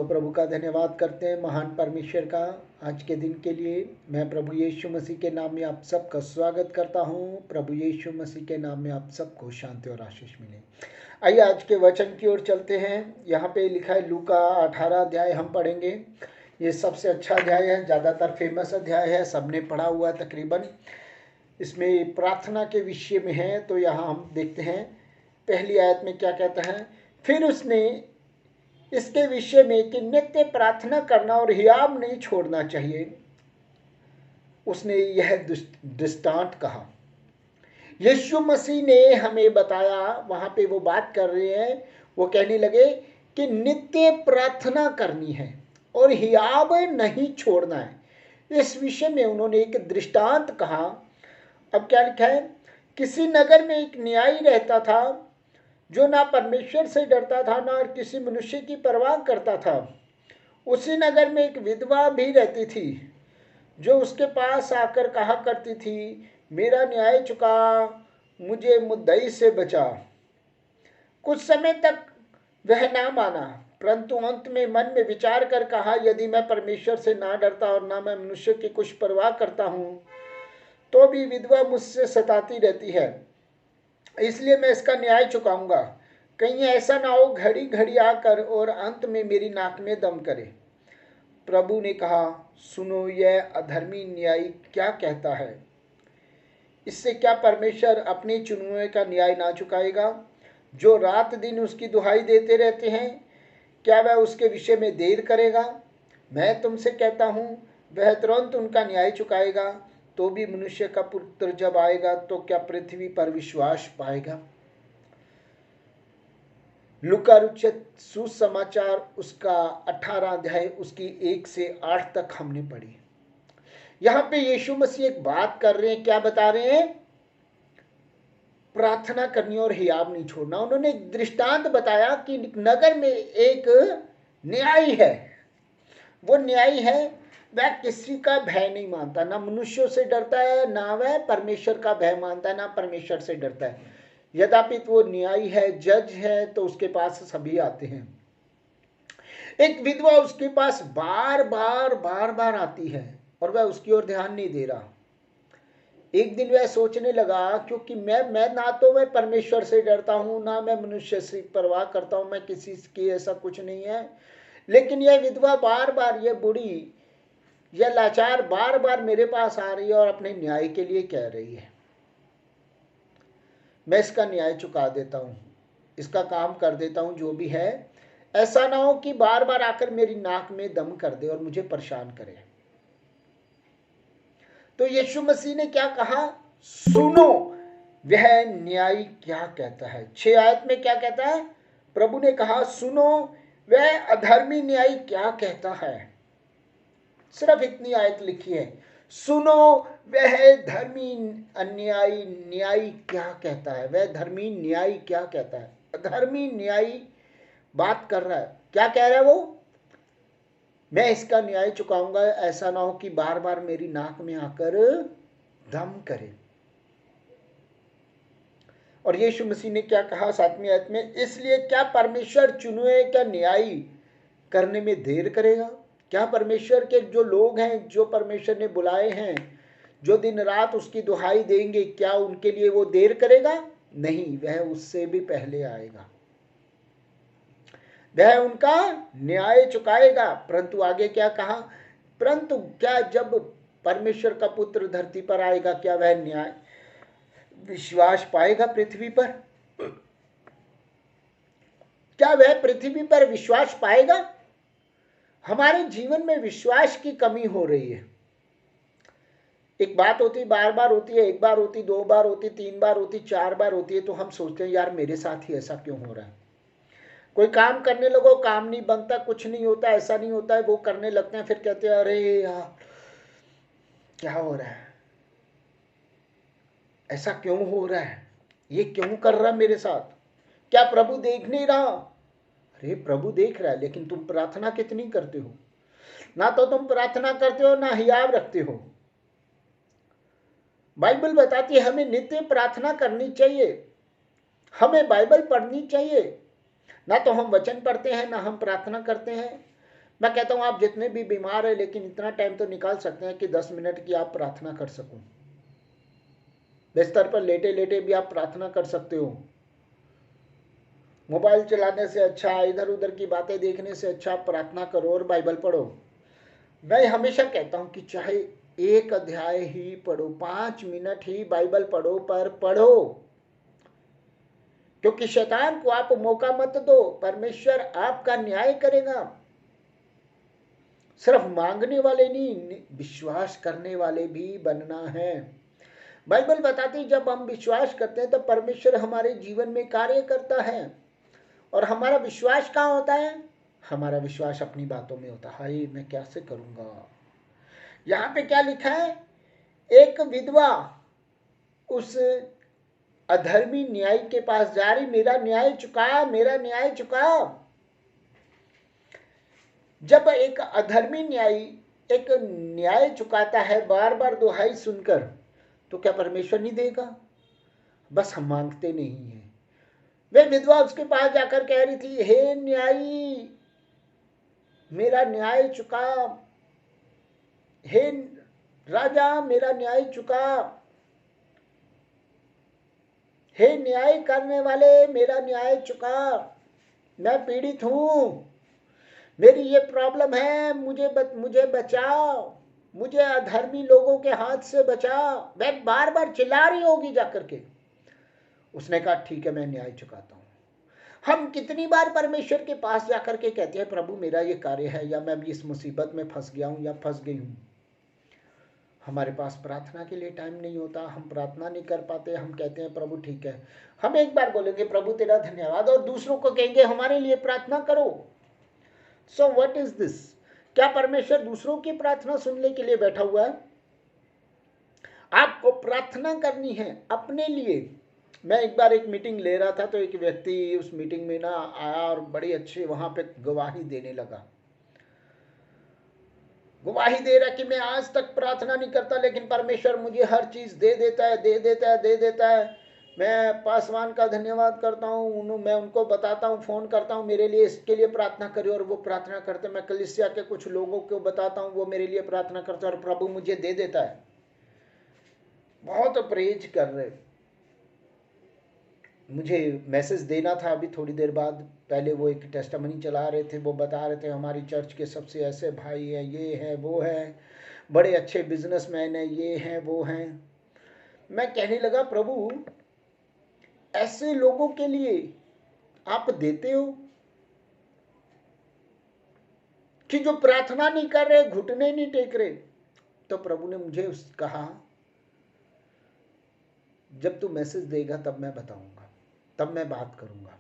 प्रभु का धन्यवाद करते हैं महान परमेश्वर का आज के दिन के लिए। मैं प्रभु यीशु मसीह के नाम में आप सबका स्वागत करता हूं। प्रभु यीशु मसीह के नाम में आप सबको शांति और आशीष मिले। आइए आज के वचन की ओर चलते हैं। यहाँ पे लिखा है लूका 18 अध्याय हम पढ़ेंगे। ये सबसे अच्छा अध्याय है, ज़्यादातर फेमस अध्याय है, सबने पढ़ा हुआ तकरीबन। इसमें प्रार्थना के विषय में है। तो यहाँ हम देखते हैं पहली आयत में क्या कहता है। फिर उसने इसके विषय में कि नित्य प्रार्थना करना और हियाव नहीं छोड़ना चाहिए, उसने यह दृष्टांत कहा। यीशु मसीह ने हमें बताया, वहां पे वो बात कर रहे हैं, वो कहने लगे कि नित्य प्रार्थना करनी है और हियाव नहीं छोड़ना है। इस विषय में उन्होंने एक दृष्टांत कहा। अब क्या लिखा है, किसी नगर में एक न्यायी रहता था जो ना परमेश्वर से डरता था ना किसी मनुष्य की परवाह करता था। उसी नगर में एक विधवा भी रहती थी जो उसके पास आकर कहा करती थी, मेरा न्याय चुका, मुझे मुद्दई से बचा। कुछ समय तक वह ना माना, परंतु अंत में मन में विचार कर कहा, यदि मैं परमेश्वर से ना डरता और ना मैं मनुष्य की कुछ परवाह करता हूँ तो भी विधवा मुझसे सताती रहती है, इसलिए मैं इसका न्याय चुकाऊंगा। कहीं ऐसा ना हो घड़ी घड़ी आकर और अंत में मेरी नाक में दम करे। प्रभु ने कहा, सुनो, यह अधर्मी न्यायी क्या कहता है। इससे क्या परमेश्वर अपने चुने हुए का न्याय ना चुकाएगा जो रात दिन उसकी दुहाई देते रहते हैं? क्या वह उसके विषय में देर करेगा? मैं तुमसे कहता हूँ वह तुरंत उनका न्याय चुकाएगा। तो भी मनुष्य का पुत्र जब आएगा तो क्या पृथ्वी पर विश्वास पाएगा? लूका रचित सुसमाचार उसका 18 अध्याय उसकी 1 से 8 तक हमने पढ़ी। यहां पे यीशु मसीह एक बात कर रहे हैं। क्या बता रहे हैं? प्रार्थना करनी और हियाव नहीं छोड़ना। उन्होंने एक दृष्टांत बताया कि नगर में एक न्यायी है। वो न्यायी है, वह किसी का भय नहीं मानता, ना मनुष्यों से डरता है, ना वह परमेश्वर का भय मानता है, ना परमेश्वर से डरता है। यद्यपि वो न्यायी है, जज है, तो उसके पास सभी आते हैं। एक विधवा उसके पास बार बार आती है और वह उसकी ओर ध्यान नहीं दे रहा। एक दिन वह सोचने लगा, क्योंकि मैं ना तो मैं परमेश्वर से डरता हूं ना मैं मनुष्य से परवाह करता हूं, मैं किसी की ऐसा कुछ नहीं है, लेकिन यह विधवा बार यह बूढ़ी, यह लाचार बार मेरे पास आ रही है और अपने न्याय के लिए कह रही है। मैं इसका न्याय चुका देता हूं, इसका काम कर देता हूं, जो भी है। ऐसा ना हो कि बार आकर मेरी नाक में दम कर दे और मुझे परेशान करे। तो यीशु मसीह ने क्या कहा? सुनो, वह न्यायी क्या कहता है। 6 आयत में क्या कहता है? प्रभु ने कहा, सुनो, वह अधर्मी न्यायी क्या कहता है। सिर्फ इतनी आयत लिखी है, सुनो, वह धर्मी अन्यायी न्यायी क्या कहता है। वह धर्मी न्यायी क्या कहता है। अधर्मी न्यायी बात कर रहा है। क्या कह रहा है वो? मैं इसका न्याय चुकाऊंगा, ऐसा ना हो कि बार मेरी नाक में आकर दम करे। और यीशु मसीह ने क्या कहा 7वीं आयत में? इसलिए क्या परमेश्वर चुने का न्याय करने में देर करेगा? क्या परमेश्वर के जो लोग हैं, जो परमेश्वर ने बुलाए हैं, जो दिन रात उसकी दुहाई देंगे, क्या उनके लिए वो देर करेगा? नहीं, वह उससे भी पहले आएगा, वह उनका न्याय चुकाएगा। परंतु आगे क्या कहा? परंतु क्या जब परमेश्वर का पुत्र धरती पर आएगा, क्या वह न्याय विश्वास पाएगा पृथ्वी पर? क्या वह पृथ्वी पर विश्वास पाएगा? हमारे जीवन में विश्वास की कमी हो रही है। एक बात होती बार होती है, एक बार होती, 2 बार होती, 3 बार होती, 4 बार होती है, तो हम सोचते हैं यार मेरे साथ ही ऐसा क्यों हो रहा है। कोई काम करने लगो, काम नहीं बनता, कुछ नहीं होता, ऐसा नहीं होता है, वो करने लगते हैं, फिर कहते हैं अरे यार क्या हो रहा है, ऐसा क्यों हो रहा है, ये क्यों कर रहा है मेरे साथ, क्या प्रभु देख नहीं रहा? अरे प्रभु देख रहा है, लेकिन तुम प्रार्थना कितनी करते हो? ना तो तुम प्रार्थना करते हो, ना हियाव रखते हो। बाइबल बताती है हमें नित्य प्रार्थना करनी चाहिए, हमें बाइबल पढ़नी चाहिए। ना तो हम वचन पढ़ते हैं, ना हम प्रार्थना करते हैं। मैं कहता हूं आप जितने भी बीमार हैं, लेकिन इतना टाइम तो निकाल सकते हैं कि 10 मिनट की आप प्रार्थना कर सको। बिस्तर पर लेटे लेटे भी आप प्रार्थना कर सकते हो। मोबाइल चलाने से अच्छा, इधर उधर की बातें देखने से अच्छा आप प्रार्थना करो और बाइबल पढ़ो। मैं हमेशा कहता हूं कि चाहे एक अध्याय ही पढ़ो, 5 मिनट ही बाइबल पढ़ो, पर पढ़ो। क्योंकि शैतान को आप मौका मत दो, परमेश्वर आपका न्याय करेगा। सिर्फ मांगने वाले नहीं, विश्वास करने वाले भी बनना है। बाइबल बताती है जब हम विश्वास करते हैं तो परमेश्वर हमारे जीवन में कार्य करता है। और हमारा विश्वास कहाँ होता है? हमारा विश्वास अपनी बातों में होता है। हाय मैं कैसे करूंगा। यहाँ पे क्या लिखा है? एक विधवा उस अधर्मी न्यायी के पास जा रही, मेरा न्याय चुका, मेरा न्याय चुका। जब एक अधर्मी न्यायी एक न्याय चुकाता है बार बार दुहाई सुनकर, तो क्या परमेश्वर नहीं देगा? बस हम मांगते नहीं है। वे विधवा उसके पास जाकर कह रही थी, हे न्यायी मेरा न्याय चुका, हे राजा मेरा न्याय चुका, हे न्याय करने वाले मेरा न्याय चुका, मैं पीड़ित हूं, मेरी ये प्रॉब्लम है, मुझे बचाओ, मुझे अधर्मी लोगों के हाथ से बचाओ। वह बार बार चिल्ला रही होगी जाकर के। उसने कहा ठीक है मैं न्याय चुकाता हूं। हम कितनी बार परमेश्वर के पास जाकर के कहते हैं प्रभु मेरा ये कार्य है, या मैं भी इस मुसीबत में फंस गया हूं या फंस गई हूं। हमारे पास प्रार्थना के लिए टाइम नहीं होता, हम प्रार्थना नहीं कर पाते। हम कहते हैं प्रभु ठीक है, हम एक बार बोलेंगे प्रभु तेरा धन्यवाद, और दूसरों को कहेंगे हमारे लिए प्रार्थना करो। So what is this? क्या परमेश्वर दूसरों की प्रार्थना सुनने के लिए बैठा हुआ है? आपको प्रार्थना करनी है अपने लिए। मैं एक बार एक मीटिंग ले रहा था, तो एक व्यक्ति उस मीटिंग में ना आया और बड़ी अच्छी वहां पे गवाही देने लगा। गवाही दे रहा कि मैं आज तक प्रार्थना नहीं करता, लेकिन परमेश्वर मुझे हर चीज दे देता है, दे देता है, दे देता है। मैं पासवान का धन्यवाद करता हूँ, मैं उनको बताता हूँ, फोन करता हूँ मेरे लिए इसके लिए प्रार्थना करिए, और वो प्रार्थना करते। मैं कलीसिया के कुछ लोगों को बताता हूँ, वो मेरे लिए प्रार्थना करते हैं, और प्रभु मुझे दे देता है। बहुत प्रेज कर रहे। मुझे मैसेज देना था अभी थोड़ी देर बाद। पहले वो एक टेस्टामनी चला रहे थे, वो बता रहे थे हमारी चर्च के सबसे ऐसे भाई हैं, ये हैं वो हैं, बड़े अच्छे बिजनेसमैन हैं, ये हैं वो हैं। मैं कहने लगा प्रभु ऐसे लोगों के लिए आप देते हो कि जो प्रार्थना नहीं कर रहे, घुटने नहीं टेक रहे। तो प्रभु ने मुझे कहा जब तू मैसेज देगा तब मैं बताऊंगा, तब मैं बात करूंगा।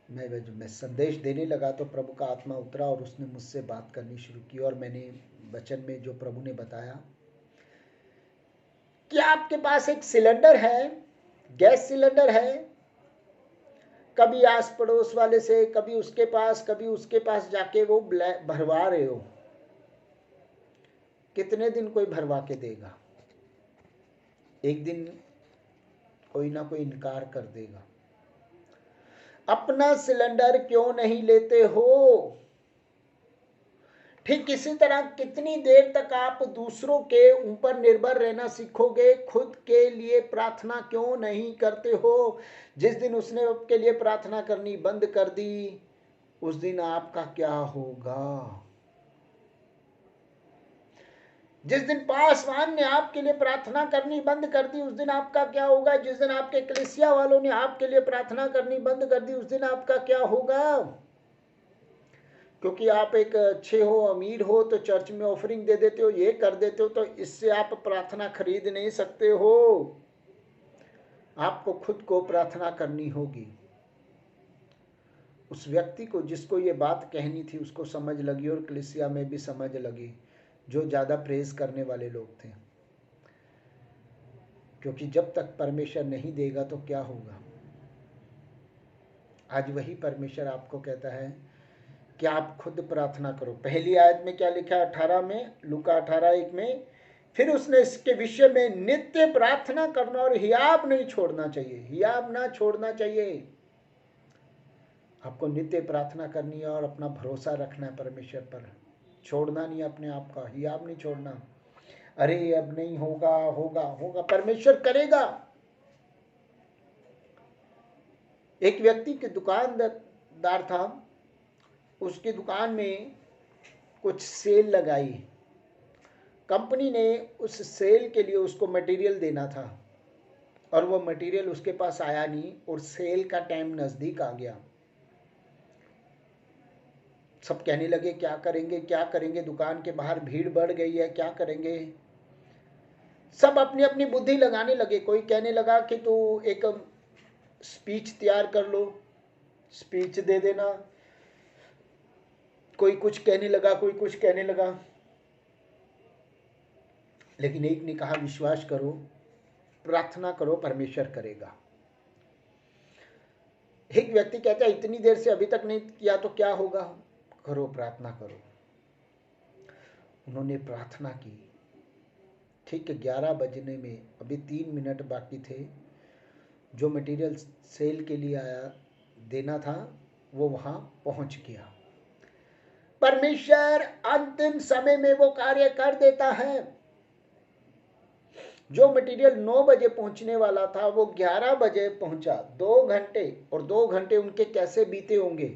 मैं संदेश देने लगा तो प्रभु का आत्मा उतरा और उसने मुझसे बात करनी शुरू की, और मैंने वचन में जो प्रभु ने बताया कि आपके पास एक सिलेंडर है, गैस सिलेंडर है, कभी आस पड़ोस वाले से, कभी उसके पास जाके वो भरवा रहे हो। कितने दिन कोई भरवा के देगा? एक दिन कोई ना कोई इनकार कर देगा। अपना सिलेंडर क्यों नहीं लेते हो? ठीक इसी तरह कितनी देर तक आप दूसरों के ऊपर निर्भर रहना सीखोगे? खुद के लिए प्रार्थना क्यों नहीं करते हो? जिस दिन उसने आपके लिए प्रार्थना करनी बंद कर दी, उस दिन आपका क्या होगा? जिस दिन पासवान ने आपके लिए प्रार्थना करनी बंद कर दी, उस दिन आपका क्या होगा? जिस दिन आपके कलीसिया वालों ने आपके लिए प्रार्थना करनी बंद कर दी, उस दिन आपका क्या होगा? क्योंकि आप एक अच्छे हो, अमीर हो, तो चर्च में ऑफरिंग दे देते हो, ये कर देते हो, तो इससे आप प्रार्थना खरीद नहीं सकते हो। आपको खुद को प्रार्थना करनी होगी। उस व्यक्ति को जिसको ये बात कहनी थी उसको समझ लगी, और कलीसिया में भी समझ लगी, जो ज़्यादा प्रेज करने वाले लोग थे। क्योंकि जब तक परमेश्वर नहीं देगा तो क्या होगा? आज वही परमेश्वर आपको कहता है कि आप खुद प्रार्थना करो। पहली आयत में क्या लिखा है 18 में, लूका 18:1 में, फिर उसने इसके विषय में नित्य प्रार्थना करना और हियाब नहीं छोड़ना चाहिए, हियाब ना छोड़ना चाहिए। आपको नित्य प्रार्थना करनी है और अपना भरोसा रखना है परमेश्वर पर, छोड़ना नहीं अपने आप का, हियाब नहीं छोड़ना। अरे अब नहीं होगा, होगा होगा, परमेश्वर करेगा। एक व्यक्ति के दुकानदार था, उसकी दुकान में कुछ सेल लगाई, कंपनी ने उस सेल के लिए उसको मटेरियल देना था और वो मटेरियल उसके पास आया नहीं और सेल का टाइम नज़दीक आ गया। सब कहने लगे क्या करेंगे क्या करेंगे, दुकान के बाहर भीड़ बढ़ गई है, क्या करेंगे। सब अपनी अपनी बुद्धि लगाने लगे। कोई कहने लगा कि तू एक स्पीच तैयार कर लो, स्पीच दे देना। कोई कुछ कहने लगा, कोई कुछ कहने लगा। लेकिन एक ने कहा विश्वास करो, प्रार्थना करो, परमेश्वर करेगा। एक व्यक्ति कहता है इतनी देर से अभी तक नहीं किया तो क्या होगा, करो, प्रार्थना करो। उन्होंने प्रार्थना की। ठीक 11 बजने में अभी 3 मिनट बाकी थे। जो मटेरियल सेल के लिए आया देना था वो वहां पहुंच गया। परमेश्वर अंतिम समय में वो कार्य कर देता है। जो मटेरियल 9 बजे पहुंचने वाला था वो 11 बजे पहुंचा। 2 घंटे, और 2 घंटे उनके कैसे बीते होंगे।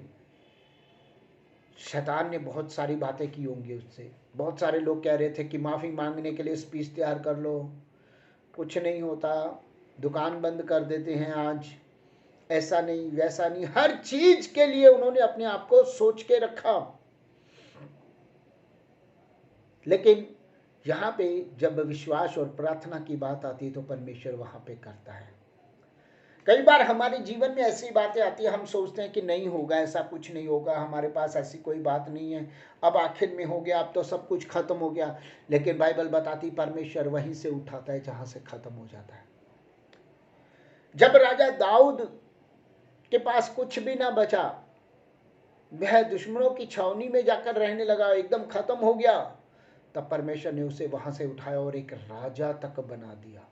शैतान ने बहुत सारी बातें की होंगी उससे। बहुत सारे लोग कह रहे थे कि माफ़ी मांगने के लिए स्पीच तैयार कर लो, कुछ नहीं होता, दुकान बंद कर देते हैं आज, ऐसा नहीं वैसा नहीं। हर चीज के लिए उन्होंने अपने आप को सोच के रखा। लेकिन यहाँ पे जब विश्वास और प्रार्थना की बात आती है तो परमेश्वर वहाँ पे करता है। कई बार हमारे जीवन में ऐसी बातें आती है, हम सोचते हैं कि नहीं होगा, ऐसा कुछ नहीं होगा, हमारे पास ऐसी कोई बात नहीं है, अब आखिर में हो गया, अब तो सब कुछ खत्म हो गया। लेकिन बाइबल बताती परमेश्वर वहीं से उठाता है जहाँ से खत्म हो जाता है। जब राजा दाऊद के पास कुछ भी ना बचा, वह दुश्मनों की छावनी में जाकर रहने लगा, एकदम खत्म हो गया, तब परमेश्वर ने उसे वहां से उठाया और एक राजा तक बना दिया।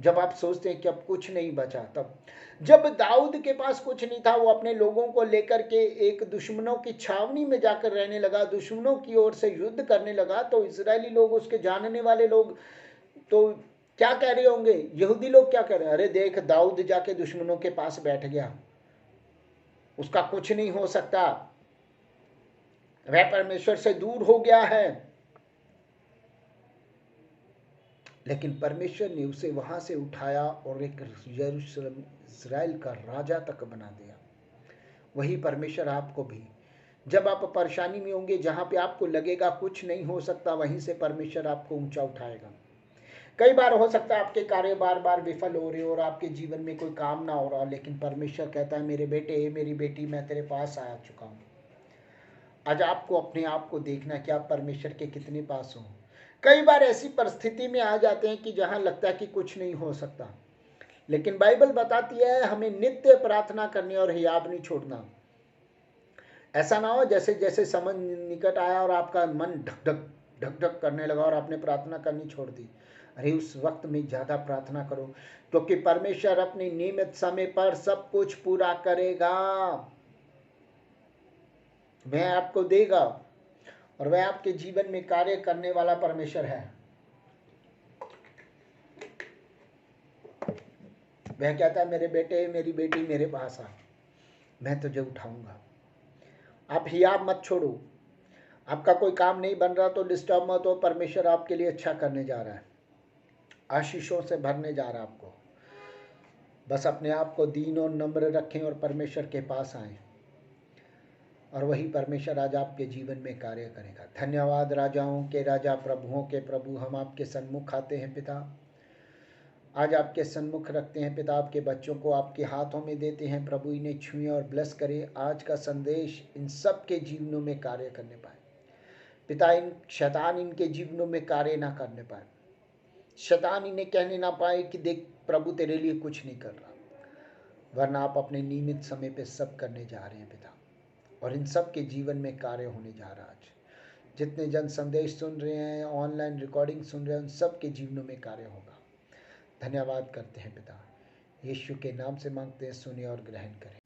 जब आप सोचते हैं कि अब कुछ नहीं बचा, तब जब दाऊद के पास कुछ नहीं था, वो अपने लोगों को लेकर के एक दुश्मनों की छावनी में जाकर रहने लगा, दुश्मनों की ओर से युद्ध करने लगा, तो इजरायली लोग, उसके जानने वाले लोग तो क्या कह रहे होंगे, यहूदी लोग क्या कह रहे हैं, अरे देख दाऊद जाके दुश्मनों के पास बैठ गया, उसका कुछ नहीं हो सकता, वह परमेश्वर से दूर हो गया है। लेकिन परमेश्वर ने उसे वहां से उठाया और एक यरूशलेम इज़राइल का राजा तक बना दिया। वही परमेश्वर आपको भी, जब आप परेशानी में होंगे, जहां पे आपको लगेगा कुछ नहीं हो सकता, वहीं से परमेश्वर आपको ऊंचा उठाएगा। कई बार हो सकता है आपके कार्य बार बार विफल हो रहे हो और आपके जीवन में कोई काम ना हो रहा, लेकिन परमेश्वर कहता है मेरे बेटे, मेरी बेटी, मैं तेरे पास आ चुका हूँ। आज आपको अपने आप को देखना कि आप परमेश्वर के कितने पास हो। कई बार ऐसी परिस्थिति में आ जाते हैं कि जहां लगता है कि कुछ नहीं हो सकता, लेकिन बाइबल बताती है हमें नित्य प्रार्थना करनी और हियाब नहीं छोड़ना। ऐसा ना हो जैसे जैसे समय निकट आया और आपका मन ढक ढक ढक ढक करने लगा और आपने प्रार्थना करनी छोड़ दी। अरे उस वक्त में ज़्यादा प्रार्थना करो, क्योंकि परमेश्वर अपने नियमित समय पर सब कुछ पूरा करेगा। वह आपको देगा और वह आपके जीवन में कार्य करने वाला परमेश्वर है। वह कहता है मेरे बेटे, मेरी बेटी, मेरे पास आ, मैं तुझे उठाऊंगा। आप हियाब मत छोड़ो। आपका कोई काम नहीं बन रहा तो डिस्टर्ब मत हो, परमेश्वर आपके लिए अच्छा करने जा रहा है, आशीषों से भरने जा रहा है आपको। बस अपने आप को दीन और नम्र रखें और परमेश्वर के पास आएं, और वही परमेश्वर आज आपके जीवन में कार्य करेगा। धन्यवाद राजाओं के राजा, प्रभुओं के प्रभु, हम आपके सन्मुख आते हैं पिता, आज आपके सन्मुख रखते हैं पिता, आपके बच्चों को आपके हाथों में देते हैं प्रभु, इन्हें छुएं और ब्लेस करें। आज का संदेश इन सब के जीवनों में कार्य करने पाए पिता, इन शैतान इनके जीवनों में कार्य ना करने पाए, शैतान इन्हें कहने ना पाए कि देख प्रभु तेरे लिए कुछ नहीं कर रहा, वरना आप अपने नियमित समय पे सब करने जा रहे हैं पिता। और इन सब के जीवन में कार्य होने जा रहा है आज। जितने जन संदेश सुन रहे हैं, ऑनलाइन रिकॉर्डिंग सुन रहे हैं, उन सब के जीवनों में कार्य होगा। धन्यवाद करते हैं पिता, यीशु के नाम से मांगते हैं, सुनिए और ग्रहण करें।